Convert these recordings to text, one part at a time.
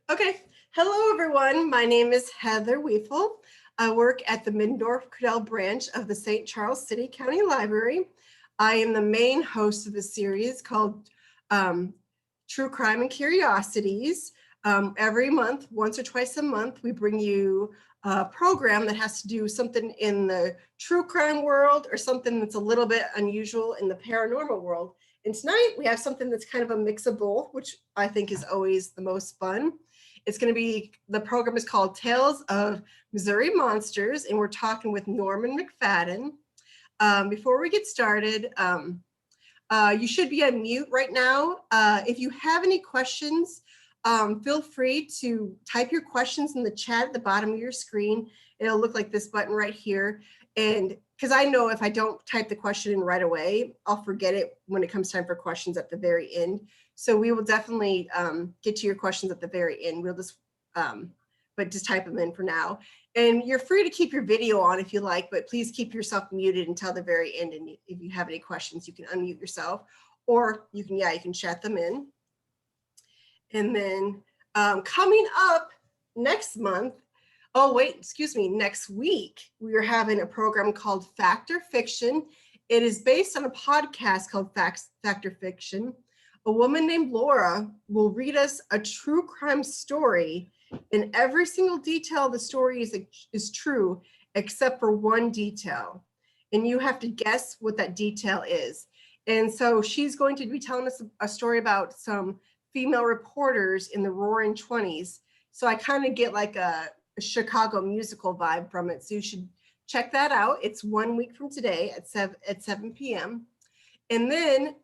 Okay. Hello, everyone. My name is Heather Weefel. I work at the Middendorf-Cadell branch of the St. Charles City County Library. I am the main host of the series called True Crime and Curiosities. Every month, once or twice a month, we bring you a program that has to do something in the true crime world or something that's a little bit unusual in the paranormal world. And tonight we have something that's kind of a mix of both, which I think is always the most fun. It's going to be, the program is called Tales of Missouri Monsters, and we're talking with Norman McFadden. Before we get started, you should be on mute right now. If you have any questions, feel free to type your questions in the chat at the bottom of your screen. It'll look like this button right here. And because I know if I don't type the question in right away, I'll forget it when it comes time for questions at the very end. So we will definitely get to your questions at the very end. We'll just, but just type them in for now. And you're free to keep your video on if you like, but please keep yourself muted until the very end. And if you have any questions, you can unmute yourself, or you can chat them in. And then coming up next month, next week, we are having a program called Fact or Fiction. It is based on a podcast called Fact or Fiction. A woman named Laura will read us a true crime story, and every single detail of the story is true, except for one detail. And you have to guess what that detail is. And so she's going to be telling us a story about some female reporters in the Roaring 20s. So I kind of get like a Chicago musical vibe from it. So you should check that out. It's 1 week from today at 7 p.m. And then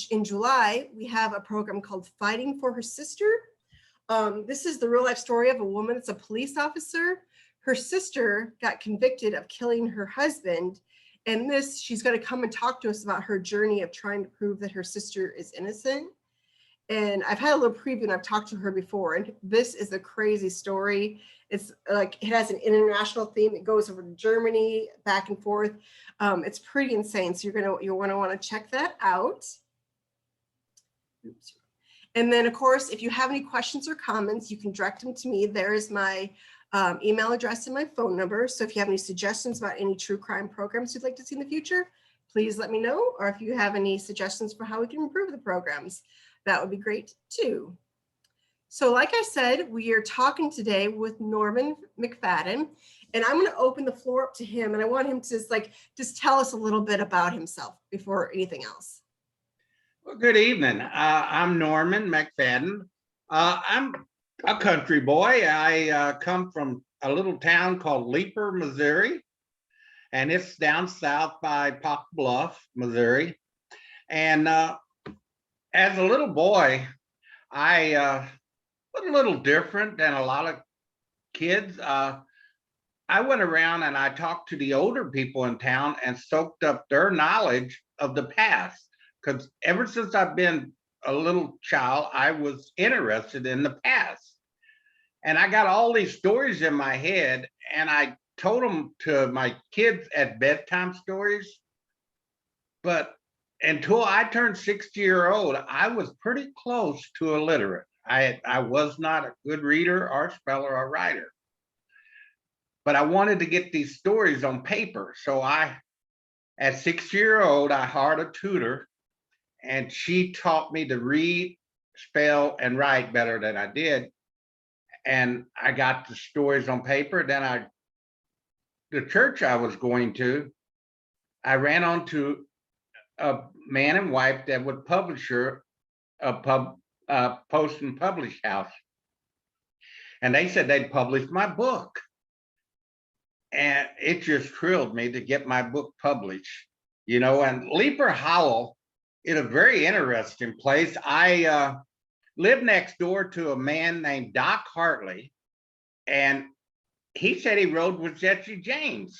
in July, we have a program called Fighting for Her Sister. This is the real life story of a woman that's a police officer. Her sister got convicted of killing her husband. And she's going to come and talk to us about her journey of trying to prove that her sister is innocent. And I've had a little preview and I've talked to her before, and this is a crazy story. It's like, it has an international theme. It goes over to Germany, back and forth. It's pretty insane. So you'll want to check that out. Oops. And then of course, if you have any questions or comments, you can direct them to me. There's my email address and my phone number. So if you have any suggestions about any true crime programs you'd like to see in the future, please let me know. Or if you have any suggestions for how we can improve the programs, that would be great too. So like I said, we are talking today with Norman McFadden, and I'm going to open the floor up to him, and I want him to just tell us a little bit about himself before anything else. Well, good evening. I'm Norman McFadden. I'm a country boy. I come from a little town called Leeper, Missouri, and it's down south by Poplar Bluff, Missouri. And as a little boy, I was a little different than a lot of kids. I went around and I talked to the older people in town and soaked up their knowledge of the past. Because ever since I've been a little child, I was interested in the past. And I got all these stories in my head, and I told them to my kids at bedtime stories. But until I turned 60-year-old, I was pretty close to illiterate. I was not a good reader or speller or writer. But I wanted to get these stories on paper. So at 6-year-old, I hired a tutor, and she taught me to read, spell, and write better than I did. And I got the stories on paper. Then the church I was going to, I ran onto a man and wife that would publish a post and publish house. And they said they'd publish my book. And it just thrilled me to get my book published, and Leeper Hollow is a very interesting place. I lived next door to a man named Doc Hartley, and he said he rode with Jesse James.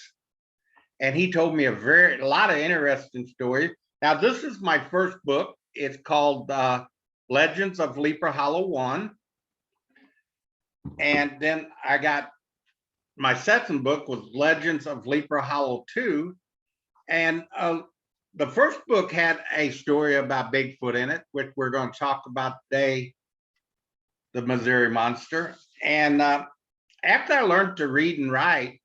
And he told me a lot of interesting stories. Now, this is my first book. It's called Legends of Leeper Hollow 1. And then I got my second book was Legends of Leeper Hollow 2. And the first book had a story about Bigfoot in it, which we're going to talk about today. the Missouri Monster. And after I learned to read and write,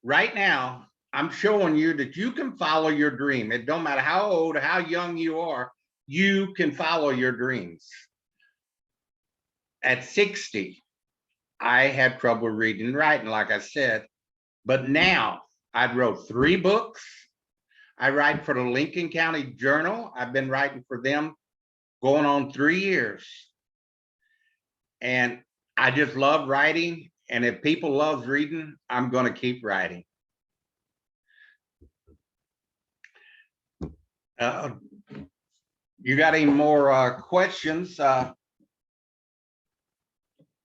right now, I'm showing you that you can follow your dream. It don't matter how old or how young you are, you can follow your dreams. At 60, I had trouble reading and writing, like I said, but now I wrote 3 books. I write for the Lincoln County Journal. I've been writing for them going on 3 years. And I just love writing. And if people love reading, I'm going to keep writing. You got any more questions?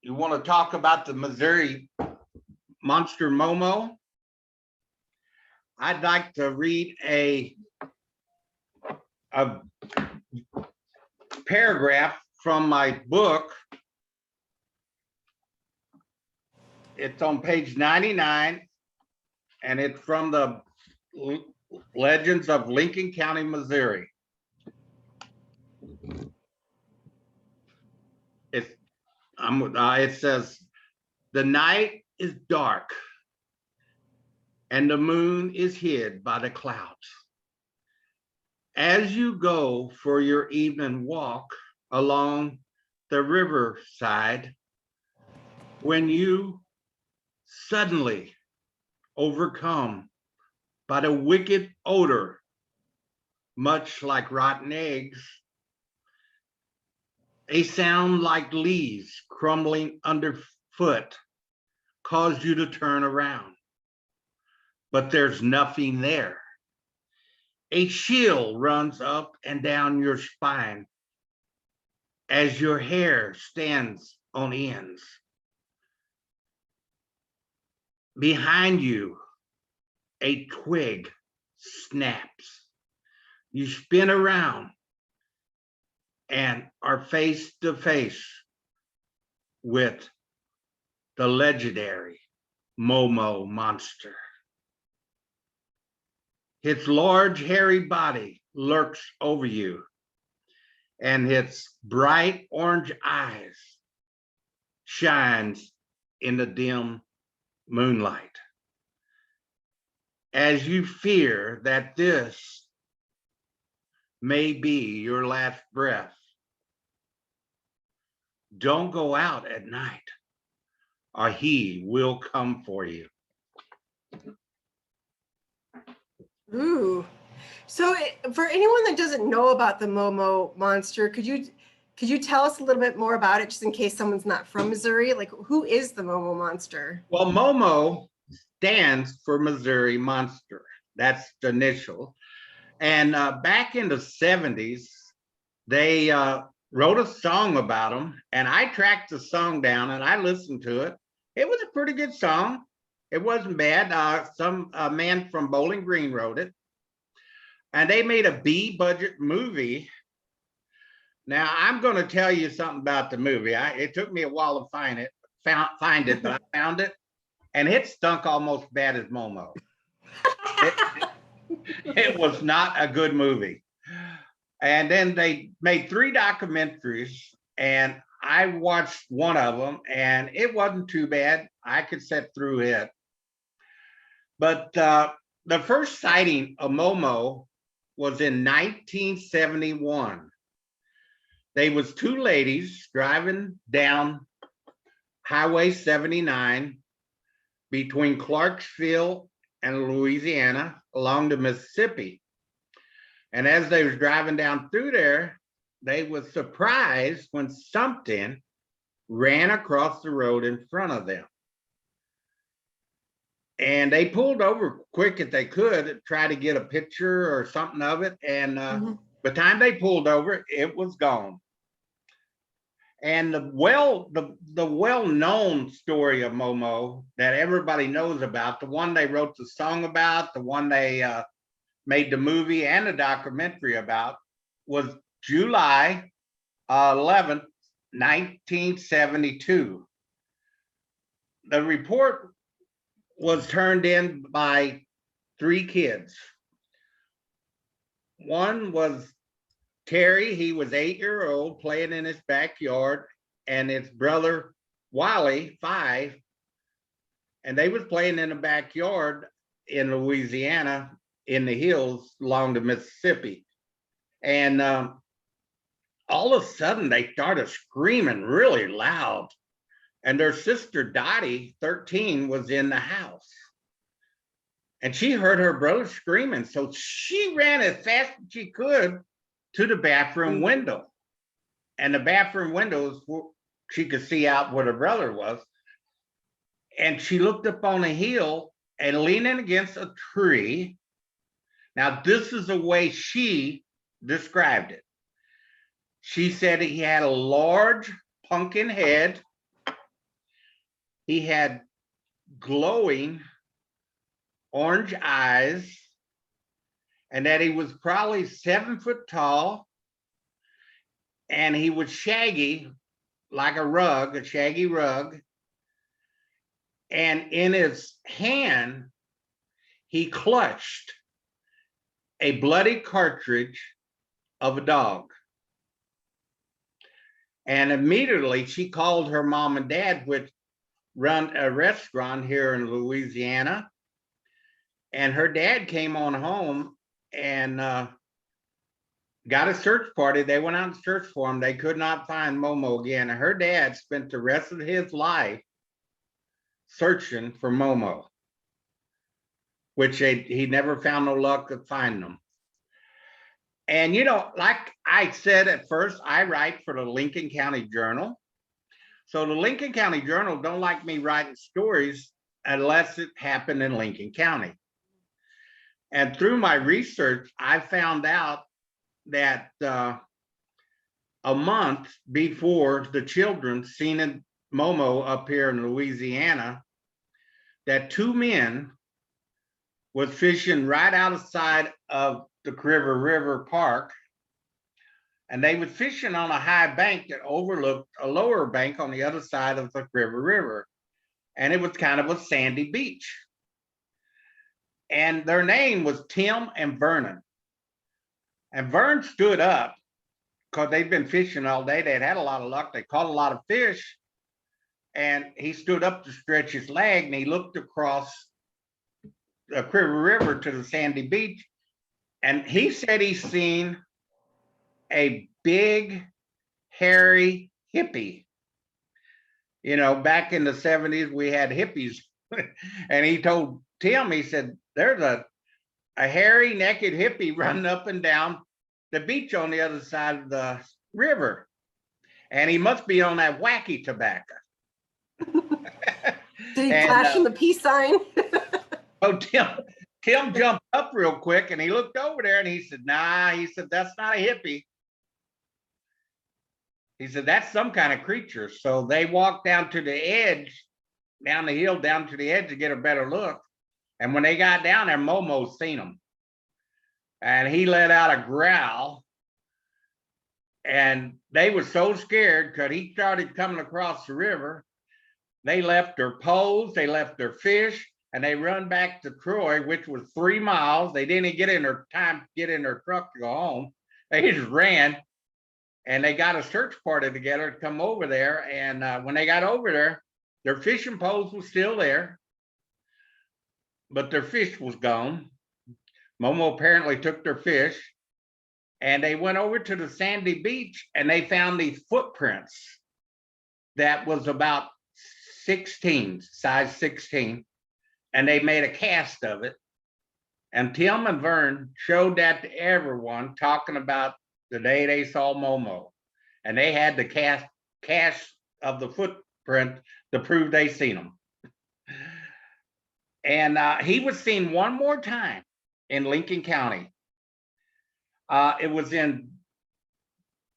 You want to talk about the Missouri Monster Momo? I'd like to read a paragraph from my book. It's on page 99, and it's from the Legends of Lincoln County, Missouri. It says, the night is dark and the moon is hid by the clouds. As you go for your evening walk along the riverside, when you suddenly overcome by the wicked odor, much like rotten eggs, a sound like leaves crumbling underfoot caused you to turn around, but there's nothing there. A chill runs up and down your spine as your hair stands on ends. Behind you, a twig snaps. You spin around and are face to face with the legendary Momo monster. Its large, hairy body lurks over you, and its bright orange eyes shines in the dim moonlight. As you fear that this may be your last breath, don't go out at night, or he will come for you. Ooh. So for anyone that doesn't know about the Momo monster, could you tell us a little bit more about it, just in case someone's not from Missouri? Like, who is the Momo monster? Well, Momo stands for Missouri Monster. That's the initial. And back in the 70s, they wrote a song about him, and I tracked the song down and I listened to it. It was a pretty good song. It wasn't bad. Some man from Bowling Green wrote it, and they made a B-budget movie. Now I'm going to tell you something about the movie. It took me a while to find it, but I found it, and it stunk almost bad as Momo. It was not a good movie. And then they made 3 documentaries, and I watched one of them, and it wasn't too bad. I could sit through it. But the first sighting of Momo was in 1971. They was 2 ladies driving down Highway 79 between Clarksville and Louisiana along the Mississippi. And as they was driving down through there, they was surprised when something ran across the road in front of them. And they pulled over quick as they could to try to get a picture or something of it. And by the time they pulled over, it was gone. And the well-known story of Momo that everybody knows about, the one they wrote the song about, the one they made the movie and the documentary about, was July 11th, 1972. The report was turned in by 3 kids. One was Terry. He was 8-year-old playing in his backyard and his brother Wally, 5, and they was playing in the backyard in Louisiana in the hills along the Mississippi. And all of a sudden they started screaming really loud. And their sister Dottie, 13, was in the house. And she heard her brother screaming. So she ran as fast as she could to the bathroom window. And the bathroom windows, she could see out where her brother was. And she looked up on a hill and leaning against a tree. Now, this is the way she described it. She said he had a large pumpkin head. He had glowing orange eyes, and that he was probably 7 foot tall, and he was shaggy, like a rug, a shaggy rug. And in his hand, he clutched a bloody cartridge of a dog. And immediately she called her mom and dad, which run a restaurant here in Louisiana. And her dad came on home and got a search party. They went out and searched for him. They could not find Momo again. And her dad spent the rest of his life searching for Momo, which he never found no luck to find them. And, you know, like I said at first, I write for the Lincoln County Journal. So the Lincoln County Journal don't like me writing stories unless it happened in Lincoln County. And through my research, I found out that a month before the children seen Momo up here in Louisiana, that 2 men was fishing right outside of the Criver River Park, and they was fishing on a high bank that overlooked a lower bank on the other side of the Criver River, and it was kind of a sandy beach. And their name was Tim and Vernon. And Vern stood up because they'd been fishing all day. They'd had a lot of luck. They caught a lot of fish. And he stood up to stretch his leg, and he looked across the Criver River to the sandy beach. And he said he seen a big, hairy hippie. You know, back in the 70s, we had hippies. And he told Tim, he said, there's a hairy, naked hippie running up and down the beach on the other side of the river. And he must be on that wacky tobacco. Did he flash in the peace sign? So Tim jumped up real quick and he looked over there and he said, nah, he said, that's not a hippie. He said, that's some kind of creature. So they walked down to the edge, down the hill, down to the edge to get a better look. And when they got down there, Momo seen them. And he let out a growl. And they were so scared because he started coming across the river. They left their poles, they left their fish, and they run back to Troy, which was 3 miles. They didn't get in their time to get in their truck to go home. They just ran, and they got a search party together to come over there. And when they got over there, their fishing poles was still there, but their fish was gone. Momo apparently took their fish, and they went over to the sandy beach, and they found these footprints that was about 16, size 16, and they made a cast of it. And Tim and Vern showed that to everyone, talking about the day they saw Momo. And they had the cast of the footprint to prove they seen him. And he was seen one more time in Lincoln County. It was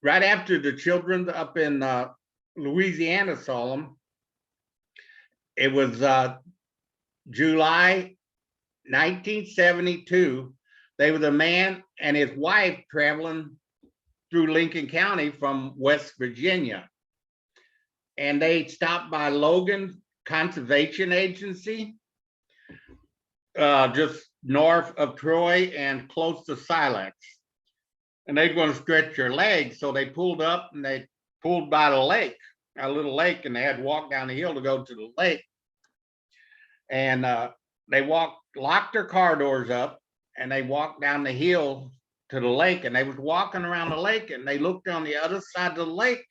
right after the children up in Louisiana saw him. It was July 1972. They were a man and his wife traveling through Lincoln County from West Virginia. And they stopped by Logan Conservation Agency, just north of Troy and close to Silex. And they're going to stretch their legs. So they pulled up and they pulled by the lake. a little lake, and they had to walk down the hill to go to the lake. And they locked their car doors up, and they walked down the hill to the lake, and they was walking around the lake, and they looked on the other side of the lake.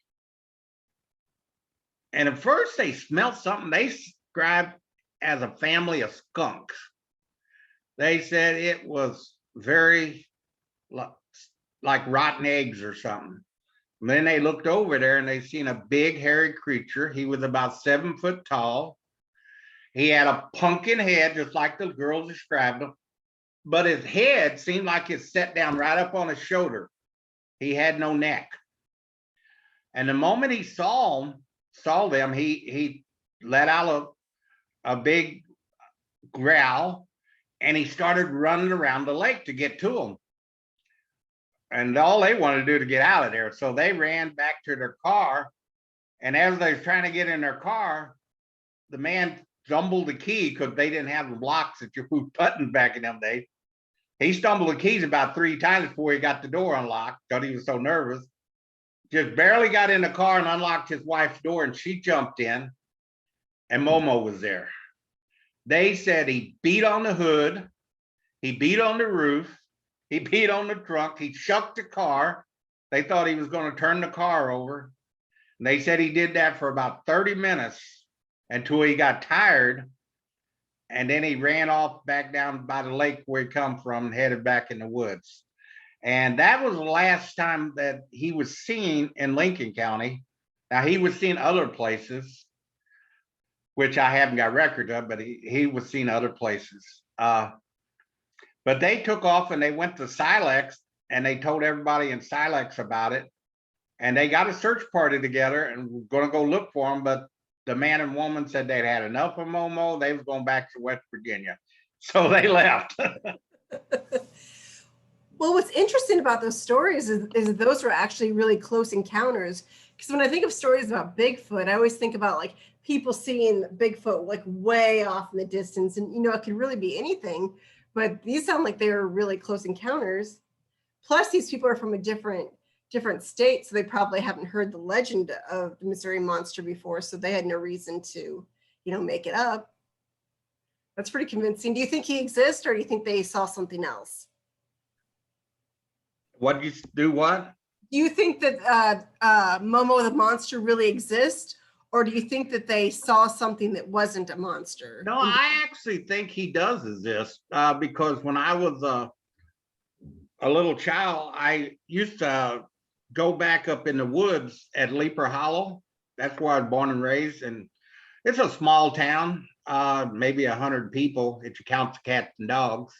And at first they smelled something they described as a family of skunks. They said it was very like rotten eggs or something. And then they looked over there and they seen a big hairy creature. He was about 7 foot tall. He had a pumpkin head, just like the girl described him, but his head seemed like it set down right up on his shoulder. He had no neck. And the moment he saw them, he let out a big growl, and he started running around the lake to get to them. And all they wanted to do to get out of there. So they ran back to their car. And as they were trying to get in their car, the man stumbled the key, because they didn't have the blocks that you put buttons back in them days. He stumbled the keys about 3 times before he got the door unlocked, because he was so nervous. Just barely got in the car and unlocked his wife's door, and she jumped in, and Momo was there. They said he beat on the hood, he beat on the roof, he beat on the trunk, he shook the car. They thought he was going to turn the car over. And they said he did that for about 30 minutes until he got tired. And then he ran off back down by the lake where he come from and headed back in the woods. And that was the last time that he was seen in Lincoln County. Now, he was seen other places, which I haven't got records of, but he was seen other places. But they took off and they went to Silex, and they told everybody in Silex about it. And they got a search party together and were going to go look for him. But the man and woman said they'd had enough of Momo. They was going back to West Virginia. So they left. Well, what's interesting about those stories is that those were actually really close encounters. Because when I think of stories about Bigfoot, I always think about like people seeing Bigfoot like way off in the distance. And, it could really be anything. But these sound like they were really close encounters. Plus, these people are from a different state, so they probably haven't heard the legend of the Missouri Monster before, so they had no reason to, make it up. That's pretty convincing. Do you think he exists, or do you think they saw something else? What you do? What? Do you think that Momo the monster really exists, or do you think that they saw something that wasn't a monster? No, I actually think he does exist, because when I was a little child, I used to go back up in the woods at Leaper Hollow. That's where I was born and raised, and it's a small town, maybe 100 people if you count the cats and dogs.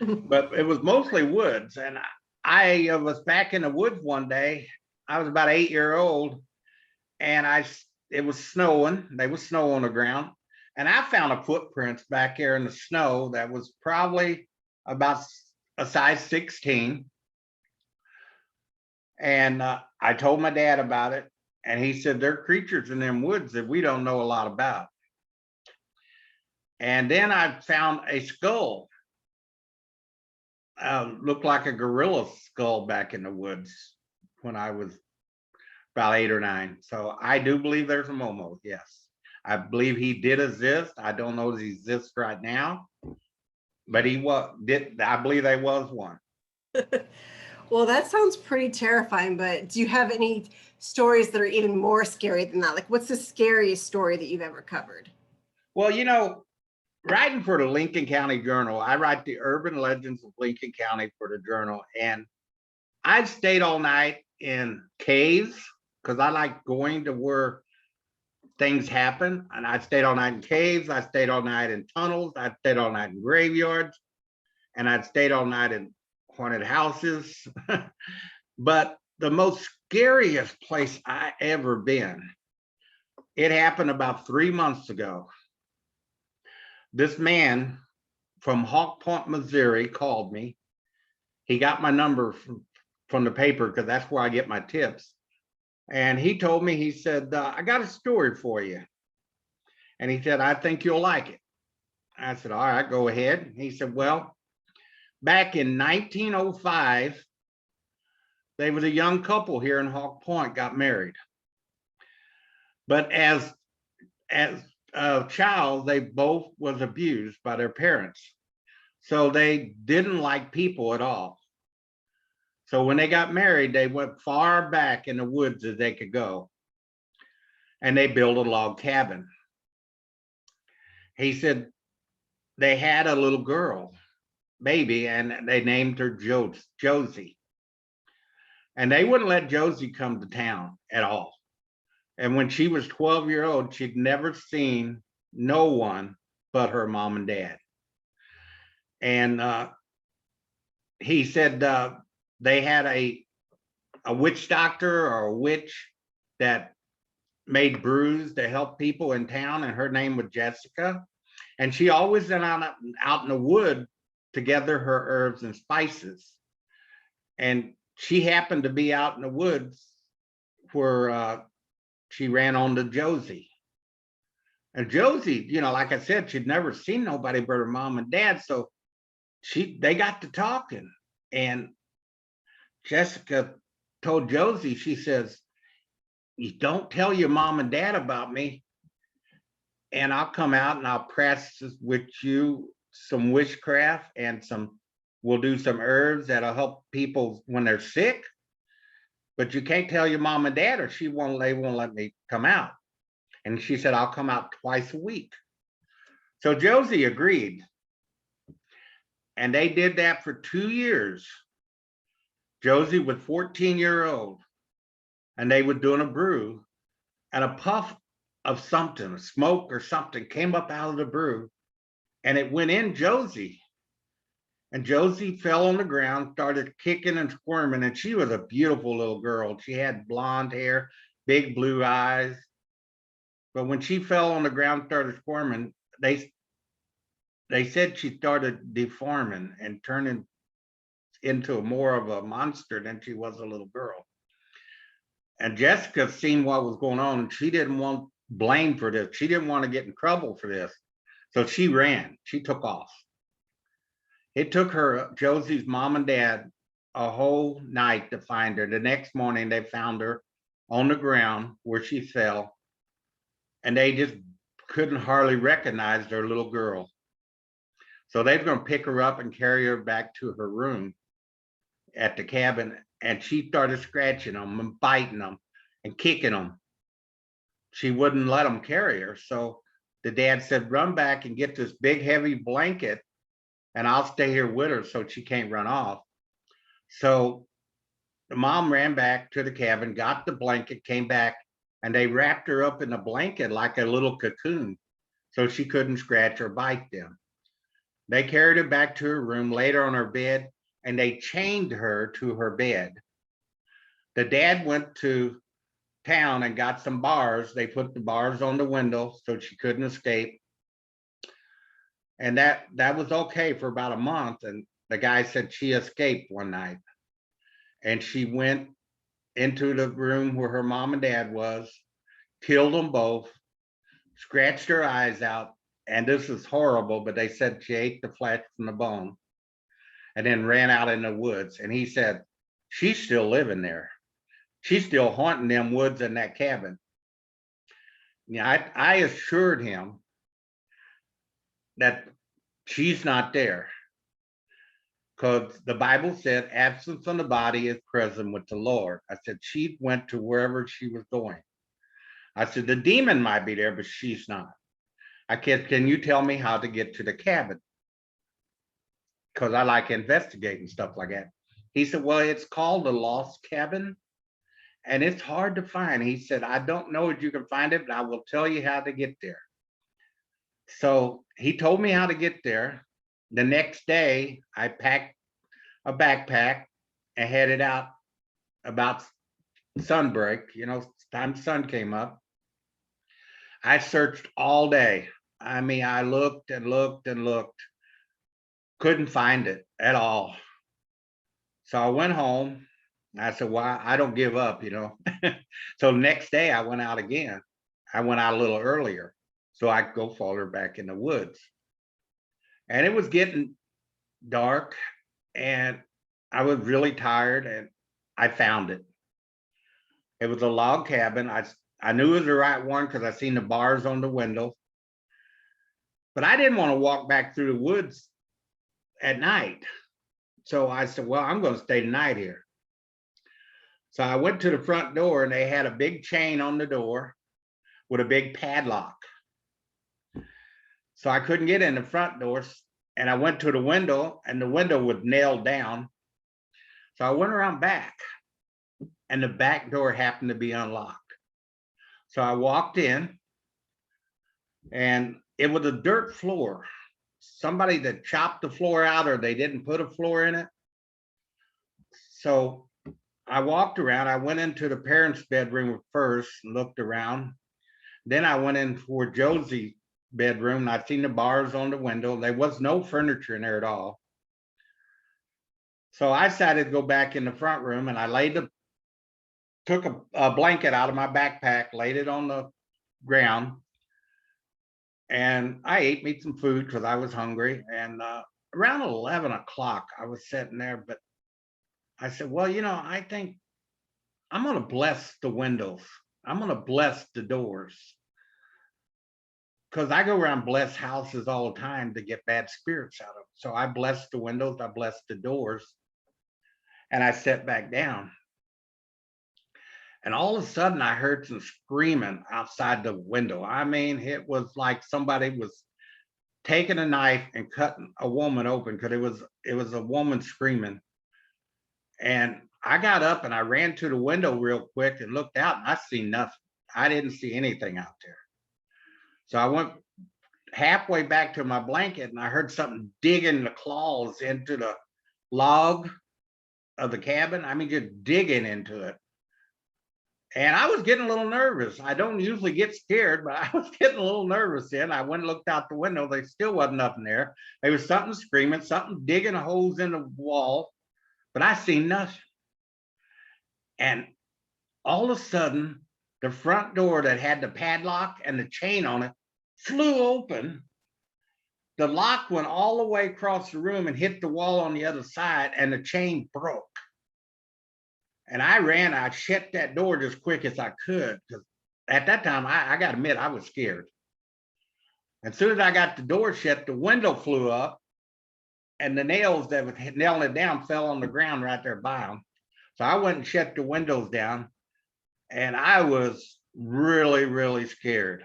But it was mostly woods, and I was back in the woods one day. I was about 8 years old, and it was snowing. There was snow on the ground, and I found a footprints back there in the snow that was probably about a size 16. And I told my dad about it, and he said there are creatures in them woods that we don't know a lot about. And then I found a skull, looked like a gorilla skull back in the woods when I was about 8 or 9. So I do believe there's a Momo. Yes, I believe he did exist. I don't know if he exists right now, but I believe there was one. Well, that sounds pretty terrifying, but do you have any stories that are even more scary than that? Like, what's the scariest story that you've ever covered? Well, writing for the Lincoln County Journal, I write the urban legends of Lincoln County for the Journal, and I stayed all night in caves because I like going to where things happen. And I stayed all night in caves. I stayed all night in tunnels. I stayed all night in graveyards, and I stayed all night in haunted houses. But the most scariest place I ever been, it happened about 3 months ago. This man from Hawk Point, Missouri called me. He got my number from the paper because that's where I get my tips. And he told me, he said, I got a story for you. And he said, I think you'll like it. I said, all right, go ahead. He said, well, back in 1905, there was a young couple here in Hawk Point got married. But as a child, they both was abused by their parents. So they didn't like people at all. So when they got married, they went far back in the woods as they could go. And they built a log cabin. He said they had a little girl, baby, and they named her Josie. And they wouldn't let Josie come to town at all. And when she was 12-year old, she'd never seen no one but her mom and dad. And he said they had a witch doctor or a witch that made brews to help people in town, and her name was Jessica. And she always went out in the wood to gather her herbs and spices. And she happened to be out in the woods where she ran onto Josie. And Josie, like I said, she'd never seen nobody but her mom and dad. So they got to talking. And Jessica told Josie, she says, "You don't tell your mom and dad about me, and I'll come out and I'll practice with you some witchcraft and we'll do some herbs that'll help people when they're sick. But you can't tell your mom and dad, or they won't let me come out." And she said, "I'll come out twice a week." So Josie agreed. And they did that for 2 years. Josie was 14-year-old, and they were doing a brew, and a puff of something, smoke or something, came up out of the brew, and it went in Josie. And Josie fell on the ground, started kicking and squirming, and she was a beautiful little girl. She had blonde hair, big blue eyes. But when she fell on the ground, started squirming, they said she started deforming and turning into more of a monster than she was a little girl. And Jessica seen what was going on, and she didn't want blame for this. She didn't want to get in trouble for this. So she ran. She took off. It took Josie's mom and dad, a whole night to find her. The next morning, they found her on the ground where she fell, and they just couldn't hardly recognize their little girl. So they were going to pick her up and carry her back to her room at the cabin, and she started scratching them and biting them and kicking them. She wouldn't let them carry her. So the dad said, "Run back and get this big heavy blanket, and I'll stay here with her so she can't run off." So the mom ran back to the cabin, got the blanket, came back, and they wrapped her up in a blanket like a little cocoon so she couldn't scratch or bite them. They carried her back to her room, laid her on her bed, and they chained her to her bed. The dad went to town and got some bars. They put the bars on the window so she couldn't escape. And that was okay for about a month. And the guy said she escaped one night. And she went into the room where her mom and dad was, killed them both, scratched her eyes out. And this is horrible, but they said she ate the flesh from the bone and then ran out in the woods. And he said, "She's still living there. She's still haunting them woods and that cabin." Yeah, I assured him that she's not there, because the Bible said absence from the body is present with the Lord. I said she went to wherever she was going. I said the demon might be there, but she's not. I said, "Can you tell me how to get to the cabin?" Because I like investigating stuff like that. He said, "Well, it's called the Lost Cabin, and it's hard to find." He said, "I don't know if you can find it, but I will tell you how to get there." So he told me how to get there. The next day, I packed a backpack and headed out about sunbreak, time the sun came up. I searched all day. I mean, I looked and looked and looked, couldn't find it at all. So I went home. I said, "Well, I don't give up." So next day I went out again. I went out a little earlier so I could go follow her back in the woods. And it was getting dark, and I was really tired, and I found it. It was a log cabin. I knew it was the right one because I seen the bars on the window. But I didn't want to walk back through the woods at night. So I said, well, I'm going to stay the night here. So I went to the front door and they had a big chain on the door with a big padlock. So I couldn't get in the front doors. And I went to the window and the window was nailed down. So I went around back and the back door happened to be unlocked. So I walked in and it was a dirt floor. Somebody that chopped the floor out or they didn't put a floor in it. So I walked around. I went into the parents' bedroom first and looked around. Then I went in for Josie's bedroom and I seen the bars on the window. There was no furniture in there at all. So I decided to go back in the front room and I took a blanket out of my backpack, laid it on the ground, and I ate me some food because I was hungry. And around 11 o'clock, I was sitting there, but I said, well, I think I'm going to bless the windows. I'm going to bless the doors. Because I go around bless houses all the time to get bad spirits out of them. So I blessed the windows, I blessed the doors, and I sat back down. And all of a sudden I heard some screaming outside the window. I mean, it was like somebody was taking a knife and cutting a woman open because it was a woman screaming. And I got up and I ran to the window real quick and looked out and I seen nothing. I didn't see anything out there. So I went halfway back to my blanket and I heard something digging the claws into the log of the cabin. I mean, just digging into it. And I was getting a little nervous. I don't usually get scared, but I was getting a little nervous then. I went and looked out the window. There still wasn't nothing there. There was something screaming, something digging holes in the wall, but I seen nothing. And all of a sudden, the front door that had the padlock and the chain on it flew open. The lock went all the way across the room and hit the wall on the other side, and the chain broke. And I ran, I shut that door just quick as I could, because at that time, I got to admit, I was scared. As soon as I got the door shut, the window flew up, and the nails that was nailing it down fell on the ground right there by them. So I went and shut the windows down, and I was really, really scared.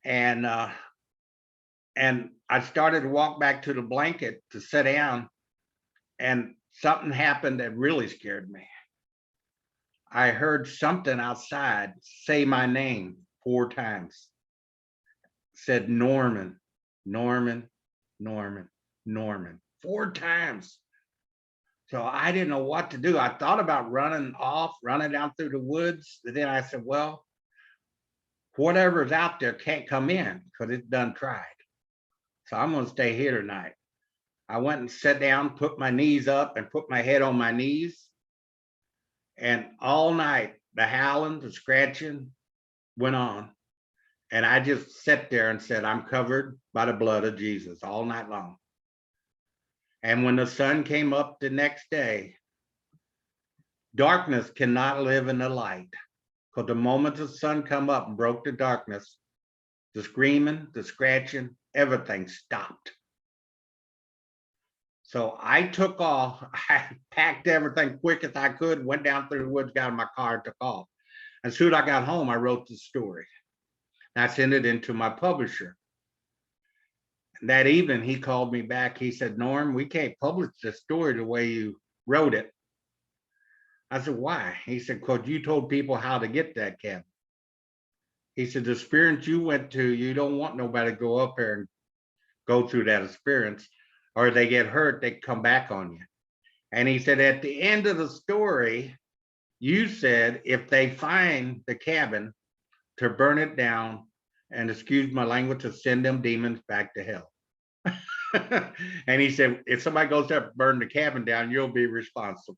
And I started to walk back to the blanket to sit down, and something happened that really scared me. I heard something outside say my name 4 times. Said Norman, Norman, Norman, Norman, 4 times. So I didn't know what to do. I thought about running down through the woods. But then I said, well, whatever's out there can't come in because it's done tried. So I'm going to stay here tonight. I went and sat down, put my knees up and put my head on my knees. And all night, the howling, the scratching went on. And I just sat there and said, I'm covered by the blood of Jesus all night long. And when the sun came up the next day, darkness cannot live in the light. Because the moment the sun come up and broke the darkness, the screaming, the scratching, everything stopped. So I took off. I packed everything quick as I could, went down through the woods, got in my car, took off. As soon as I got home, I wrote the story. I sent it into my publisher. And that evening, he called me back. He said, Norm, we can't publish this story the way you wrote it. I said, why? He said, because you told people how to get that cabin. He said, the experience you went to, you don't want nobody to go up there and go through that experience, or they get hurt, they come back on you. And he said, at the end of the story, you said, if they find the cabin, to burn it down and, excuse my language, to send them demons back to hell. And he said, if somebody goes there, burn the cabin down, you'll be responsible.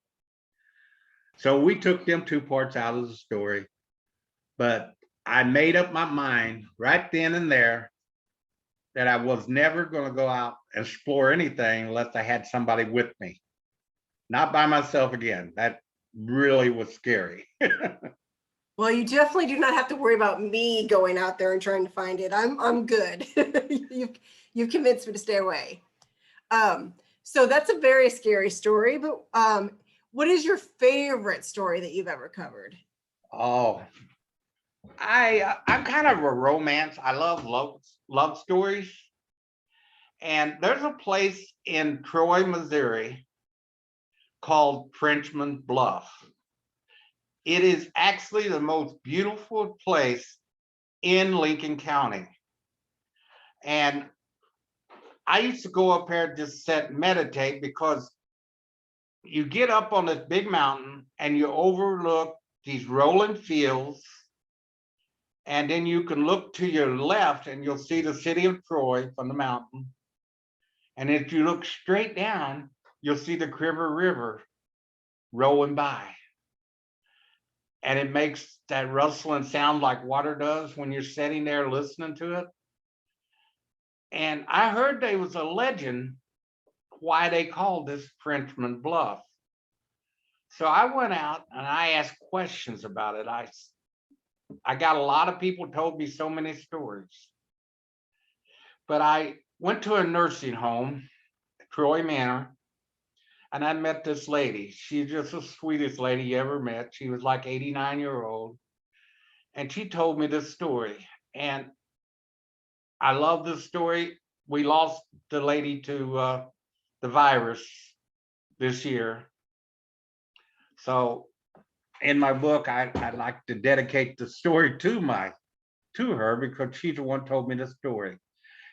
So we took them 2 parts out of the story, but I made up my mind right then and there that I was never going to go out and explore anything unless I had somebody with me, not by myself again. That really was scary. Well, you definitely do not have to worry about me going out there and trying to find it. I'm good. You've convinced me to stay away. So that's a very scary story, but what is your favorite story that you've ever covered? Oh, I'm kind of a romance. I love stories. And there's a place in Troy, Missouri called Frenchman Bluff. It is actually the most beautiful place in Lincoln County. And I used to go up there just sit and meditate because you get up on this big mountain and you overlook these rolling fields. And then you can look to your left and you'll see the city of Troy from the mountain. And if you look straight down, you'll see the Criver River rolling by. And it makes that rustling sound like water does when you're sitting there listening to it. And I heard there was a legend why they called this Frenchman Bluff. So I went out and I asked questions about it. I got a lot of people told me so many stories. But I went to a nursing home, Troy Manor, and I met this lady. She's just the sweetest lady you ever met. She was like 89-year-old. And she told me this story. And I love this story. We lost the lady to the virus this year. So in my book, I like to dedicate the story to her because she's the one who told me the story.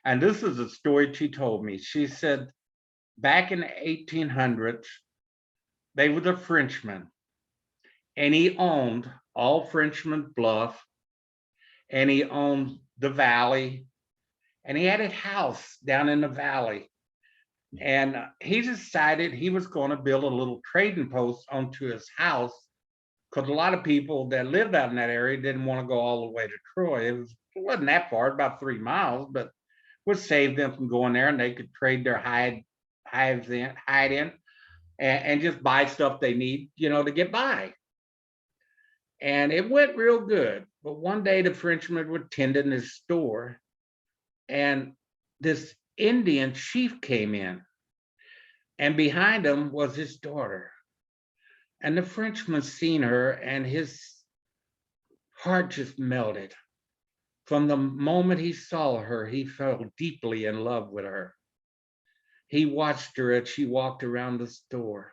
And this is a story she told me. She said back in the 1800s, they were the Frenchmen, and he owned all Frenchman Bluff, and he owned the valley, and he had a house down in the valley. And he decided he was going to build a little trading post onto his house because a lot of people that lived out in that area didn't want to go all the way to Troy. It wasn't that far, about 3 miles, but would save them from going there, and they could trade their hide in and just buy stuff they need, to get by. And it went real good. But one day the Frenchman was tending his store, and this Indian chief came in, and behind him was his daughter. And the Frenchman seen her, and his heart just melted. From the moment he saw her, he fell deeply in love with her. He watched her as she walked around the store.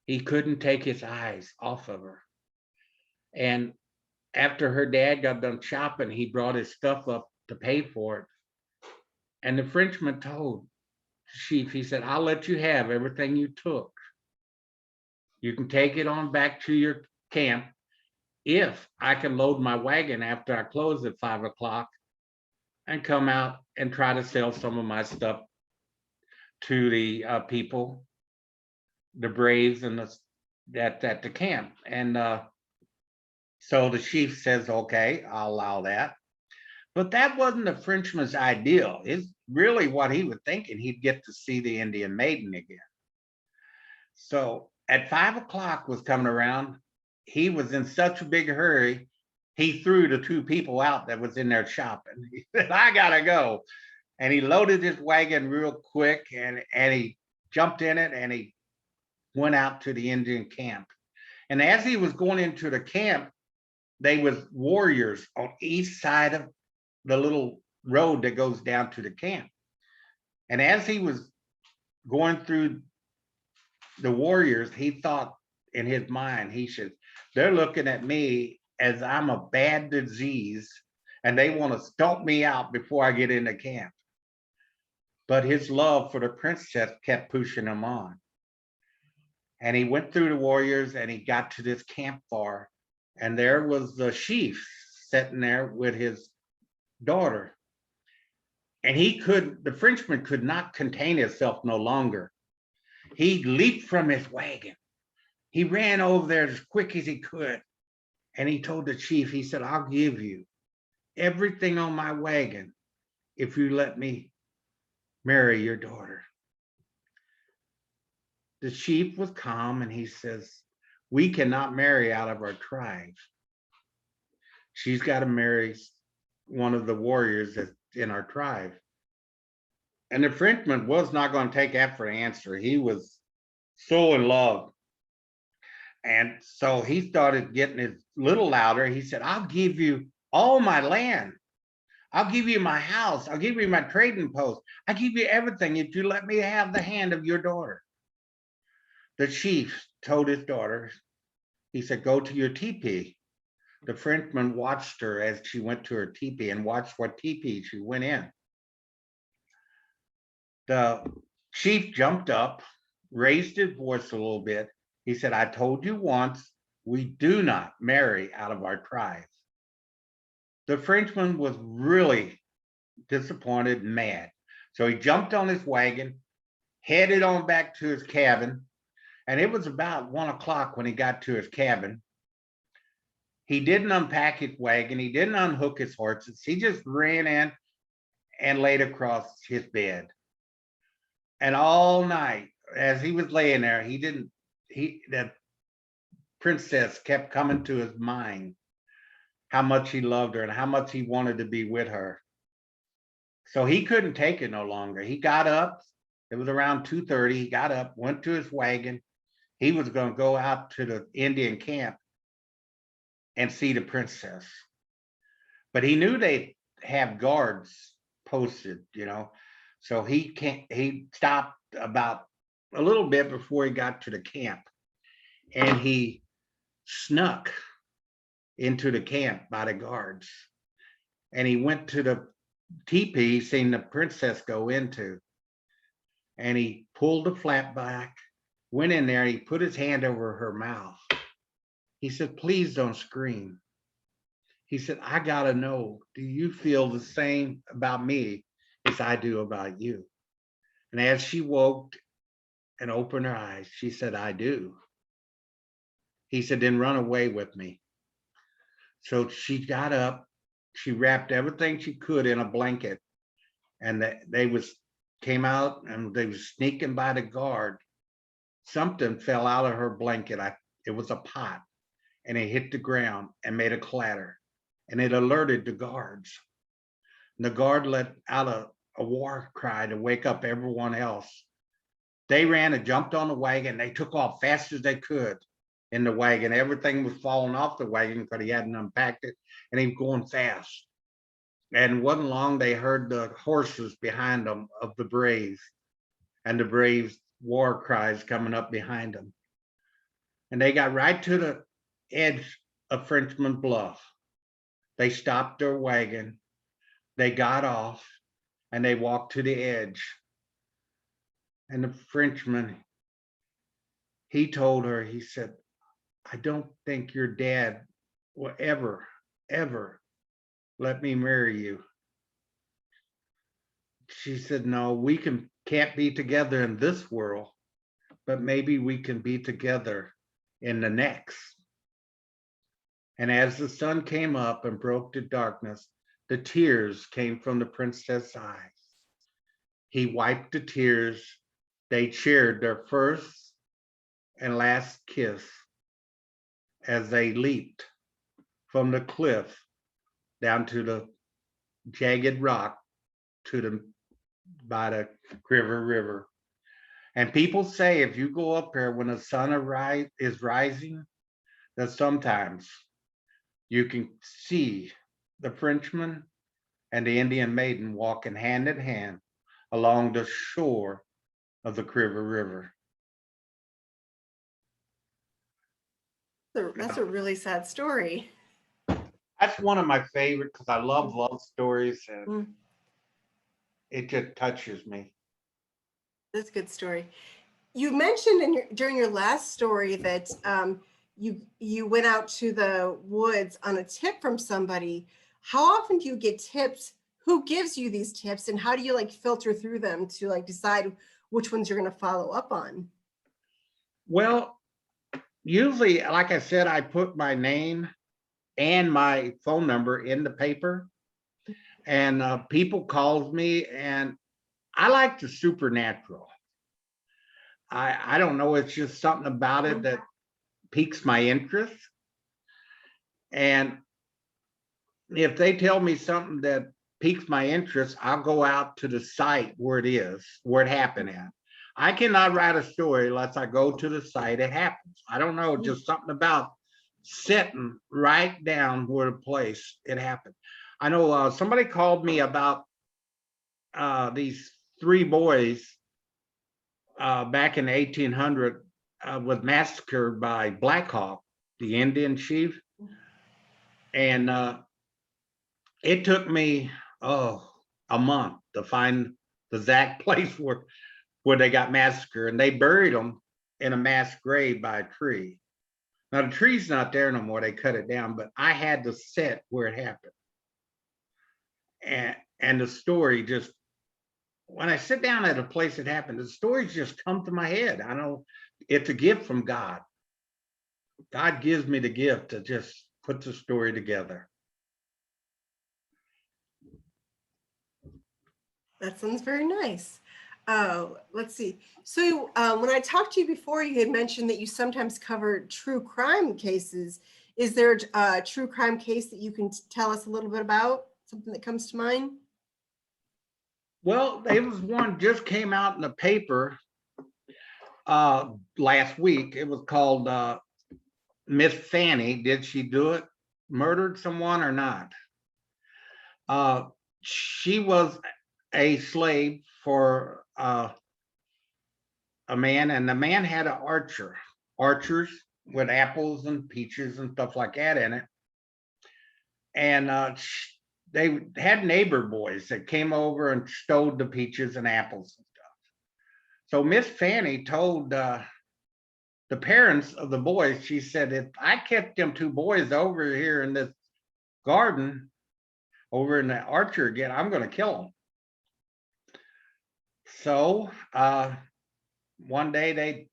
He couldn't take his eyes off of her. And after her dad got done shopping, he brought his stuff up to pay for it. And the Frenchman told the chief, he said, I'll let you have everything you took. You can take it on back to your camp if I can load my wagon after I close at 5 o'clock and come out and try to sell some of my stuff to the people, the braves, and at the camp. And so the chief says, okay, I'll allow that. But that wasn't the Frenchman's ideal. It's really what he was thinking. He'd get to see the Indian maiden again. So at 5 o'clock was coming around, he was in such a big hurry, he threw the two people out that was in there shopping. He said, I gotta go. And he loaded his wagon real quick, and he jumped in it, and he went out to the Indian camp. And as he was going into the camp, they was warriors on each side of the little road that goes down to the camp. And as he was going through the warriors, he thought in his mind, he said, they're looking at me as I'm a bad disease, and they want to stomp me out before I get into camp. But his love for the princess kept pushing him on. And he went through the warriors, and he got to this campfire, and there was the chief sitting there with his daughter. And the Frenchman could not contain himself no longer. He leaped from his wagon. He ran over there as quick as he could. And he told the chief, he said, I'll give you everything on my wagon if you let me marry your daughter. The chief was calm, and he says, we cannot marry out of our tribes. she's got to marry one of the warriors that's in our tribe. And the Frenchman was not going to take that for an answer. He was so in love. And so he started getting it a little louder. He said, I'll give you all my land. I'll give you my house. I'll give you my trading post. I'll give you everything if you let me have the hand of your daughter. The chief told his daughter, he said, go to your teepee. The Frenchman watched her as she went to her teepee and watched what teepee she went in. The chief jumped up, raised his voice a little bit. He said, I told you once, we do not marry out of our tribes. The Frenchman was really disappointed and mad. So he jumped on his wagon, headed on back to his cabin. And it was about 1 o'clock when he got to his cabin. He didn't unpack his wagon. He didn't unhook his horses. He just ran in and laid across his bed. And all night, as he was laying there, the princess kept coming to his mind, how much he loved her and how much he wanted to be with her. So he couldn't take it no longer. He got up. It was around 2:30. He got up, went to his wagon. He was going to go out to the Indian camp and see the princess. But he knew they'd have guards posted, So he stopped about a little bit before he got to the camp. And he snuck into the camp by the guards. And he went to the teepee, seen the princess go into. And he pulled the flap back, went in there, and he put his hand over her mouth. He said, please don't scream. He said, I gotta know, do you feel the same about me as I do about you? And as she woke and opened her eyes, she said, I do. He said, then run away with me. So she got up, she wrapped everything she could in a blanket, and they came out and they was sneaking by the guard. Something fell out of her blanket. It was a pot, and it hit the ground and made a clatter, and it alerted the guards. And the guard let out a war cry to wake up everyone else. They ran and jumped on the wagon. They took off fast as they could in the wagon. Everything was falling off the wagon because he hadn't unpacked it, and he was going fast. And wasn't long, they heard the horses behind them of the Braves, and the Braves' war cries coming up behind them. And they got right to the edge of Frenchman Bluff. They stopped their wagon. They got off, and they walked to the edge. And the Frenchman, he told her, he said, I don't think your dad will ever, ever let me marry you. She said, no, we can't be together in this world, but maybe we can be together in the next. And as the sun came up and broke the darkness, the tears came from the princess' eyes. He wiped the tears. They shared their first and last kiss as they leaped from the cliff down to the jagged rock by the River River. And people say if you go up there when the sun is rising, that sometimes you can see the Frenchman and the Indian maiden walking hand in hand along the shore of the River River. That's a really sad story. That's one of my favorite because I love stories, and it just touches me. That's a good story. You mentioned during your last story that you went out to the woods on a tip from somebody. How often do you get tips? Who gives you these tips, and how do you filter through them to decide which ones you're going to follow up on? Well, usually, like I said, I put my name and my phone number in the paper, and people calls me, and I like the supernatural. I don't know, it's just something about it that piques my interest. And if they tell me something that piques my interest, I'll go out to the site where it is, where it happened at. I cannot write a story unless I go to the site it happens. I don't know, just something about sitting right down where the place it happened. I know somebody called me about these three boys back in 1800 was massacred by Black Hawk, the Indian chief. And it took me a month to find the exact place where they got massacred, and they buried them in a mass grave by a tree. Now the tree's not there no more; they cut it down. But I had to sit where it happened, and the story just when I sit down at a place that happened, the stories just come to my head. I know it's a gift from God. God gives me the gift to just put the story together. That sounds very nice. Let's see. So when I talked to you before, you had mentioned that you sometimes cover true crime cases. Is there a true crime case that you can tell us a little bit about? Something that comes to mind? Well, there was one just came out in the paper last week. It was called Miss Fanny. Did she do it? Murdered someone or not? She was a slave for a man, and the man had an archers with apples and peaches and stuff like that in it. And they had neighbor boys that came over and stole the peaches and apples and stuff. So Miss Fanny told the parents of the boys, she said, if I kept them two boys over here in this garden, over in the orchard again, I'm going to kill them. So one day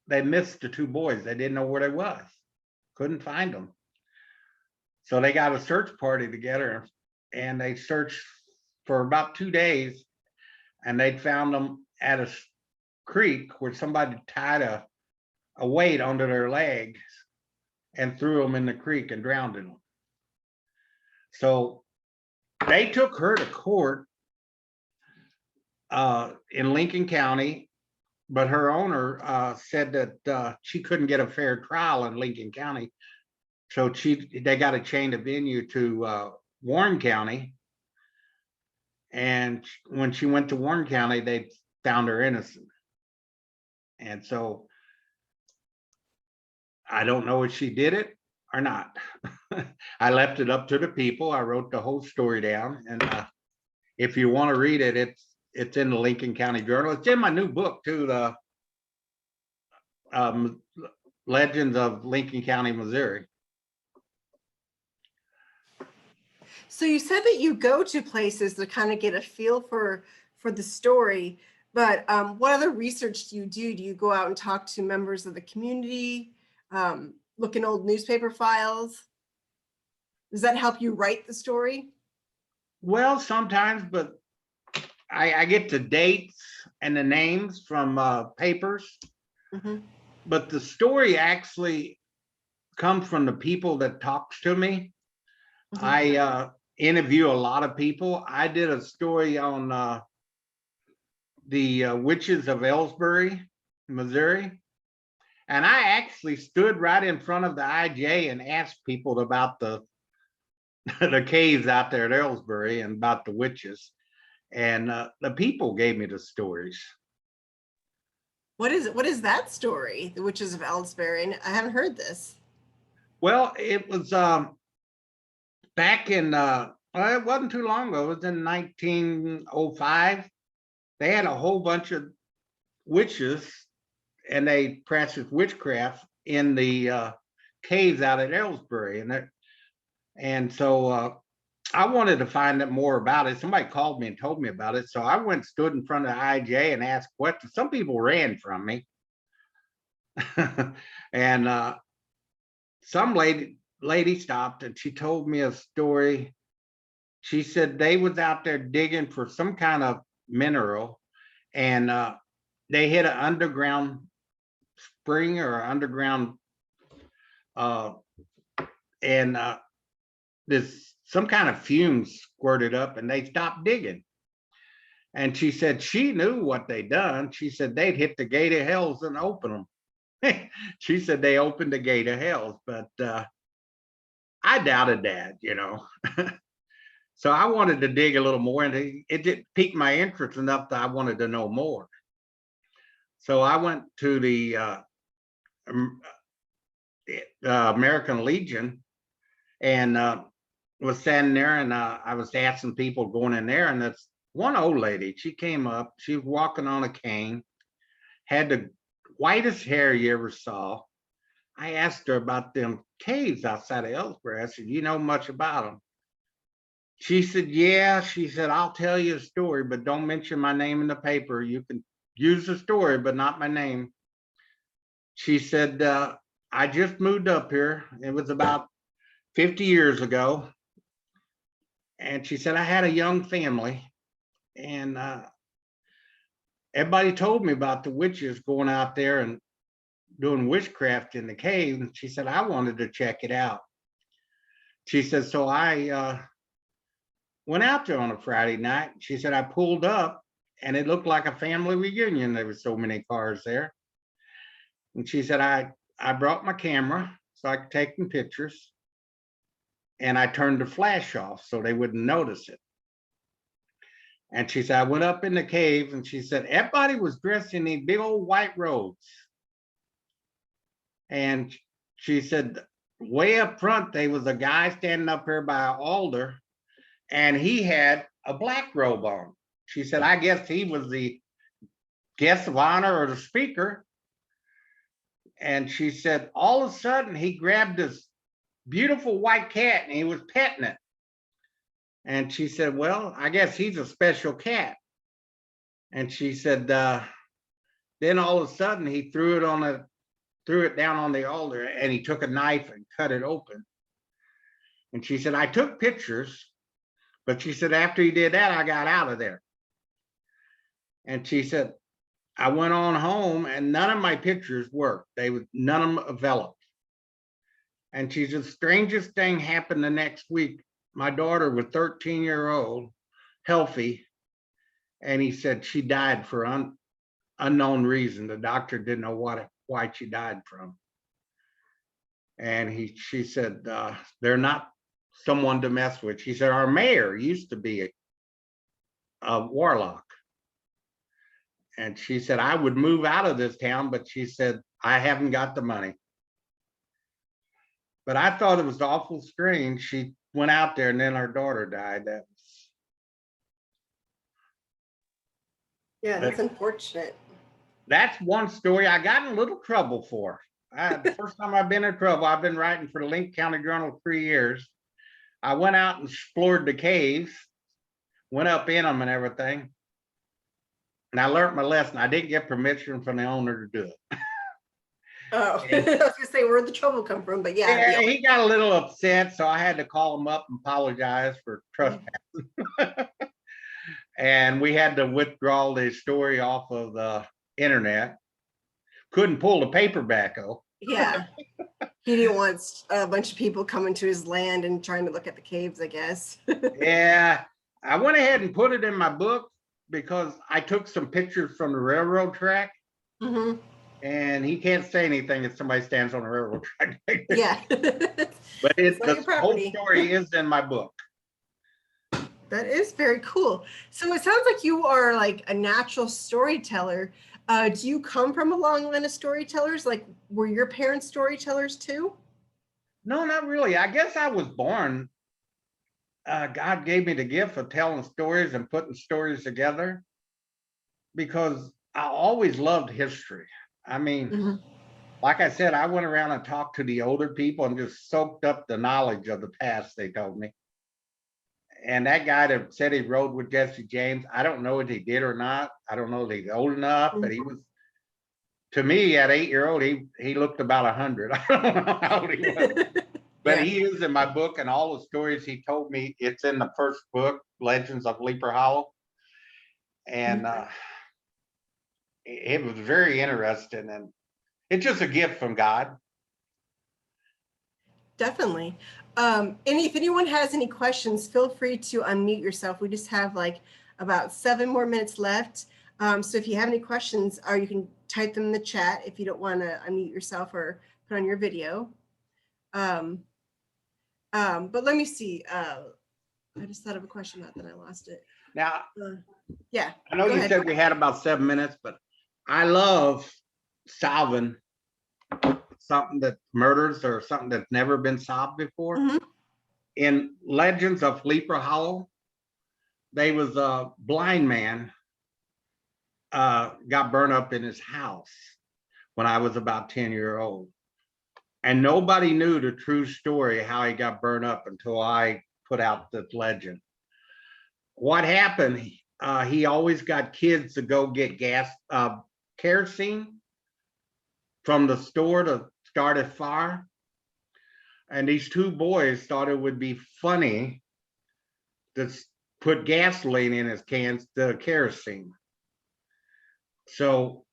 they missed the two boys. They didn't know where they was, couldn't find them. So they got a search party together, and they searched for about 2 days, and they found them at a creek where somebody tied a weight under their legs and threw them in the creek and drowned them. So they took her to court in Lincoln County, but her owner said that she couldn't get a fair trial in Lincoln County. So they got to change the venue to Warren County. And when she went to Warren County, they found her innocent. And so I don't know if she did it or not. I left it up to the people. I wrote the whole story down. And if you want to read it, it's in the Lincoln County Journal. It's in my new book too, the Legends of Lincoln County, Missouri. So you said that you go to places to kind of get a feel for the story, but what other research do you do? Do you go out and talk to members of the community, look in old newspaper files? Does that help you write the story? Well, sometimes, but I get the dates and the names from papers. Mm-hmm. But the story actually comes from the people that talks to me. Mm-hmm. I interview a lot of people. I did a story on the witches of Ellsbury, Missouri. And I actually stood right in front of the IJ and asked people about the caves out there at Ellsbury and about the witches. And the people gave me the stories. What is that story, the witches of Ellsbury? I haven't heard this. Well, it was back in it wasn't too long ago. It was in 1905. They had a whole bunch of witches, and they practiced witchcraft in the caves out at Ellsbury, and so I wanted to find out more about it. Somebody called me and told me about it, so I went, stood in front of the IJ and asked questions. Some people ran from me, and some lady stopped and she told me a story. She said they was out there digging for some kind of mineral, and they hit an underground spring or underground and this some kind of fumes squirted up and they stopped digging. And she said she knew what they'd done. She said they'd hit the gate of hells and open them. She said they opened the gate of hells, but I doubted that, you know. So I wanted to dig a little more, and it did pique my interest enough that I wanted to know more. So I went to the um, American Legion and was standing there, and I was asking people going in there, and this one old lady, she came up, she was walking on a cane, had the whitest hair you ever saw. I asked her about them caves outside of Ellsbury. I said, you know much about them? She said, yeah. She said, I'll tell you a story, but don't mention my name in the paper. You can use the story, but not my name. She said, I just moved up here. It was about 50 years ago. And she said, I had a young family, and everybody told me about the witches going out there and doing witchcraft in the cave. And she said, I wanted to check it out. She said, so I went out there on a Friday night. She said, I pulled up and it looked like a family reunion. There were so many cars there. And she said, I brought my camera so I could take them pictures. And I turned the flash off so they wouldn't notice it. And she said, I went up in the cave, and she said, everybody was dressed in these big old white robes. And she said, way up front, there was a guy standing up here by an altar, and he had a black robe on. She said, I guess he was the guest of honor or the speaker. And she said, all of a sudden, he grabbed this beautiful white cat and he was petting it. And she said, well, I guess he's a special cat. And she said, then all of a sudden he threw it down on the altar, and he took a knife and cut it open. And she said, I took pictures, but she said, after he did that, I got out of there. And she said, I went on home and none of my pictures worked. None of them developed. And she said, strangest thing happened the next week. My daughter was 13-year-old, healthy. And he said she died for unknown reason. The doctor didn't know why she died from. And she said, they're not someone to mess with. She said, our mayor used to be a warlock. And she said, I would move out of this town, but she said, I haven't got the money. But I thought it was awful strange. She went out there and then her daughter died. Yeah, that's unfortunate. That's one story I got in a little trouble for. The first time I've been in trouble, I've been writing for the Lincoln County Journal 3 years. I went out and explored the caves, went up in them and everything. And I learned my lesson. I didn't get permission from the owner to do it. Oh, I was gonna say where'd the trouble come from, but yeah. He got a little upset, so I had to call him up and apologize for trespassing. And we had to withdraw the story off of the internet. Couldn't pull the paperback though. Yeah. He didn't want a bunch of people coming to his land and trying to look at the caves, I guess. Yeah, I went ahead and put it in my book because I took some pictures from the railroad track. Mm-hmm. And he can't say anything if somebody stands on the railroad track. Yeah. But the whole story is in my book. That is very cool. So it sounds like you are like a natural storyteller. Do you come from a long line of storytellers? Like, were your parents storytellers too? No, not really. I guess I was born. God gave me the gift of telling stories and putting stories together because I always loved history. I mean, Mm-hmm. like I said, I went around and talked to the older people and just soaked up the knowledge of the past they told me. And that guy that said he rode with Jesse James, I don't know if he did or not. I don't know if he's old enough, but he was, to me, at 8-year-old, he looked about 100. I don't know how old he was. But yeah, he is in my book, and all the stories he told me, it's in the first book, Legends of Leaper Hollow. And it was very interesting, and it's just a gift from God. Definitely. And if anyone has any questions, feel free to unmute yourself. We just have like about 7 more minutes left. So if you have any questions, or you can type them in the chat if you don't want to unmute yourself or put on your video. But let me see. I just thought of a question, not that I lost it. Now, Yeah. I know go you ahead. said we had about 7 minutes, but I love solving something that murders or something that's never been solved before. Mhm. In Legends of Sleeper Hollow, there was a blind man got burned up in his house when I was about 10-year old. And nobody knew the true story how he got burned up until I put out the legend. What happened? He always got kids to go get kerosene from the store to start a fire. And these two boys thought it would be funny to put gasoline in his cans to kerosene. So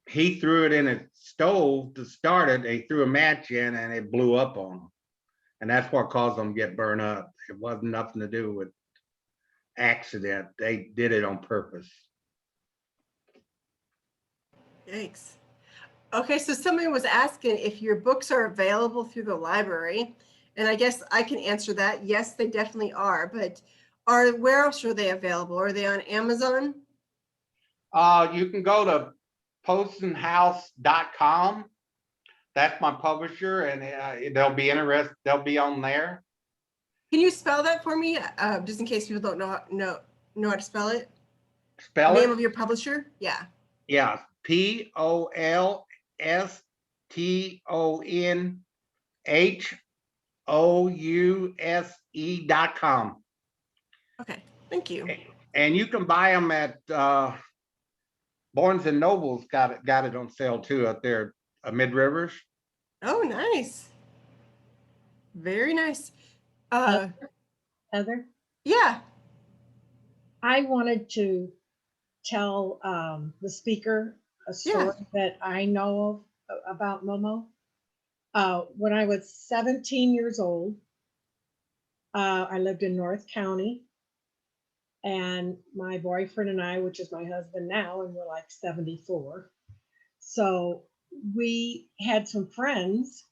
he threw it in a stove to start it. They threw a match in and it blew up on him. And that's what caused them to get burned up. It wasn't nothing to do with accident. They did it on purpose. Yikes. Okay, so somebody was asking if your books are available through the library, and I guess I can answer that. Yes, they definitely are, but where else are they available? Are they on Amazon? You can go to postonhouse.com. That's my publisher, and they'll be interested. They'll be on there. Can you spell that for me, just in case people don't know how to spell it? Spell Name it? of your publisher? Yeah. Yeah, POLSTONHOUSE.com. Okay, thank you. And you can buy them at Barnes and Noble's got it on sale too up there at Mid Rivers. Oh, nice. Very nice. Heather, Yeah. I wanted to tell the speaker a story that I know of about Momo. When I was 17 years old, I lived in North County, and my boyfriend and I, which is my husband now, and we're like 74. So we had some friends,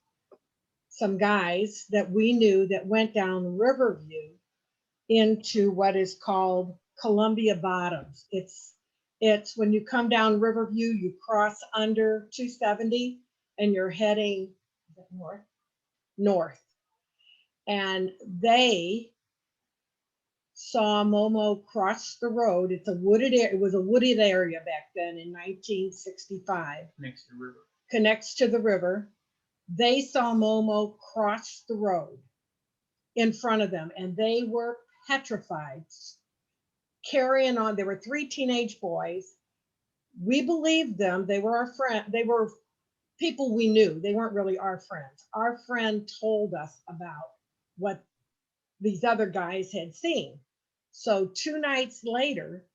some guys that we knew that went down Riverview into what is called Columbia Bottoms. It's when you come down Riverview, you cross under 270 and you're heading north. And they saw Momo cross the road. It was a wooded area back then in 1965. Connects to the river. They saw Momo cross the road in front of them, and they were petrified, carrying on. There were 3 teenage boys. We believed them. They were our friend. They were people we knew. They weren't really our friends. Our friend told us about what these other guys had seen. So 2 nights later,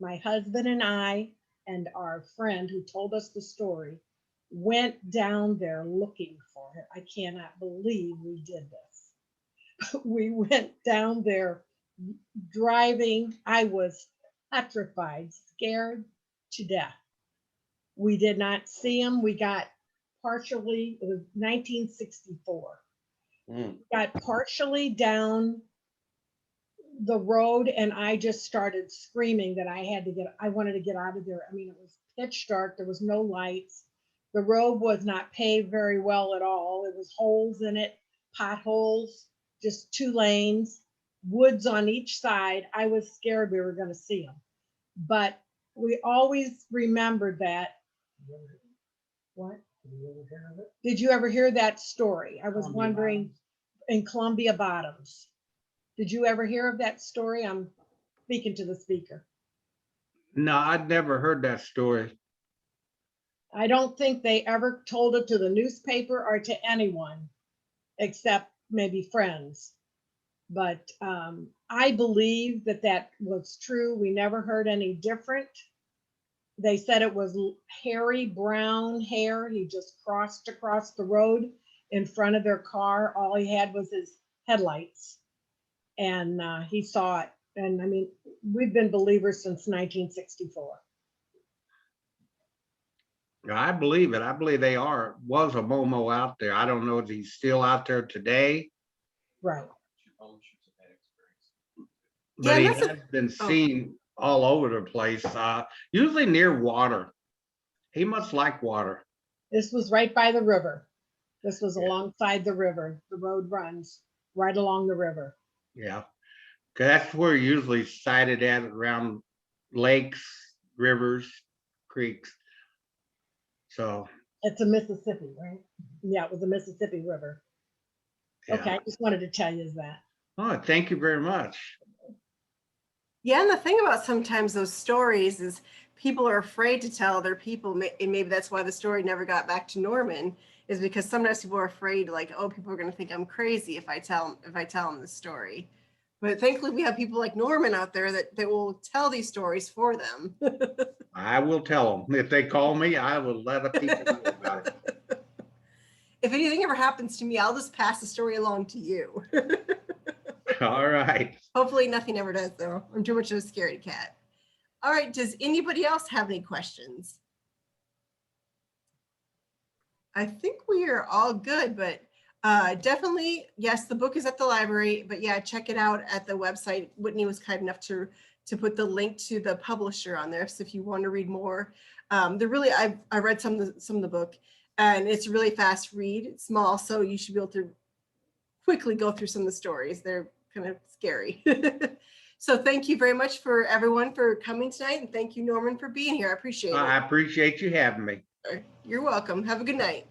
my husband and I and our friend who told us the story went down there looking for her. I cannot believe we did this. We went down there driving. I was petrified, scared to death. We did not see him. We got partially, it was 1964. Got partially down the road, and I just started screaming that I wanted to get out of there. I mean, it was pitch dark. There was no lights. The road was not paved very well at all. There was holes in it, potholes, just 2 lanes, woods on each side. I was scared we were going to see them. But we always remembered that. What? Did you ever hear that story? I was wondering, in Columbia Bottoms. Did you ever hear of that story? I'm speaking to the speaker. No, I'd never heard that story. I don't think they ever told it to the newspaper or to anyone except maybe friends. But I believe that was true. We never heard any different. They said it was hairy brown hair. He just crossed across the road. in front of their car. All he had was his headlights. And he saw it. And I mean, we've been believers since 1964. I believe it. I believe they was a Momo out there. I don't know if he's still out there today, Right. but Yeah, he and that's has been seen all over the place, usually near water. He must like water. This was right by the river. This was Yeah. alongside the river. The road runs right along the river. Yeah. 'Cause that's where usually sighted at, around lakes, rivers, creeks. So, It's a Mississippi, right? Yeah, it was the Mississippi River. yeah. Okay, I just wanted to tell you that. Oh, thank you very much. Yeah, and the thing about sometimes those stories is people are afraid to tell other people, and maybe that's why the story never got back to Norman, is because sometimes people are afraid, like, oh, people are going to think I'm crazy if I tell them the story. But thankfully, we have people like Norman out there that will tell these stories for them. I will tell them. If they call me, I will let the people know about it. If anything ever happens to me, I'll just pass the story along to you. All right. Hopefully nothing ever does, though. I'm too much of a scaredy cat. All right, does anybody else have any questions? I think we are all good, but definitely, yes, the book is at the library, but yeah, check it out at the website. Whitney was kind enough to put the link to the publisher on there. So if you want to read more, I read some of the book, and it's a really fast read. It's small, so you should be able to quickly go through some of the stories. They're kind of scary. So thank you very much for everyone for coming tonight, and thank you, Norman, for being here. I appreciate it. I appreciate you having me. You're welcome. Have a good night.